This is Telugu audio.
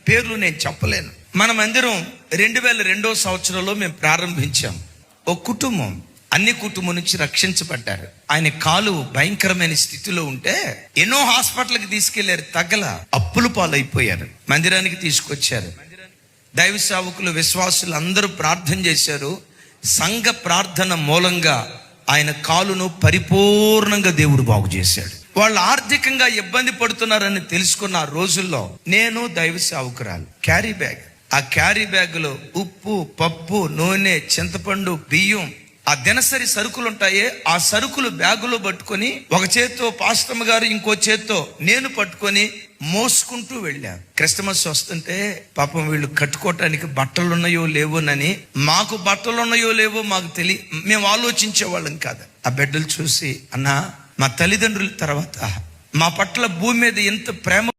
పేర్లు నేను చెప్పలేను. మన మందిరం 2002 సంవత్సరంలో మేము ప్రారంభించాం. ఒక కుటుంబం అన్ని కుటుంబం నుంచి రక్షించబడ్డారు. ఆయన కాలు భయంకరమైన స్థితిలో ఉంటే ఎన్నో హాస్పిటల్కి తీసుకెళ్లారు, తగ్గల అప్పులు పాలైపోయారు. మందిరానికి తీసుకొచ్చారు. దైవ సేవకులు, విశ్వాసులు అందరూ ప్రార్థన చేశారు. సంఘ ప్రార్థన మూలంగా ఆయన కాలును పరిపూర్ణంగా దేవుడు బాగు చేశాడు. వాళ్ళు ఆర్థికంగా ఇబ్బంది పడుతున్నారని తెలుసుకున్న ఆ రోజుల్లో నేను దైవ సేవకురాలు క్యారీ బ్యాగ్, ఆ క్యారీ బ్యాగ్ లో ఉప్పు, పప్పు, నూనె, చింతపండు, బియ్యం, ఆ దినసరి సరుకులు ఉంటాయే, ఆ సరుకులు బ్యాగులో పట్టుకొని ఒక చేత్తో పాస్టమ్ గారు, ఇంకో చేత్తో నేను పట్టుకొని మోసుకుంటూ వెళ్ళాను. క్రిస్మస్ వస్తుంటే పాపం వీళ్ళు కట్టుకోవటానికి బట్టలు ఉన్నాయో లేవోనని, మాకు బట్టలు ఉన్నాయో లేవో మాకు మేము ఆలోచించే వాళ్ళం కాదు. ఆ బిడ్డలు చూసి, అన్నా మా తల్లిదండ్రుల తర్వాత మా పట్ల భూమి మీద ఎంత ప్రేమ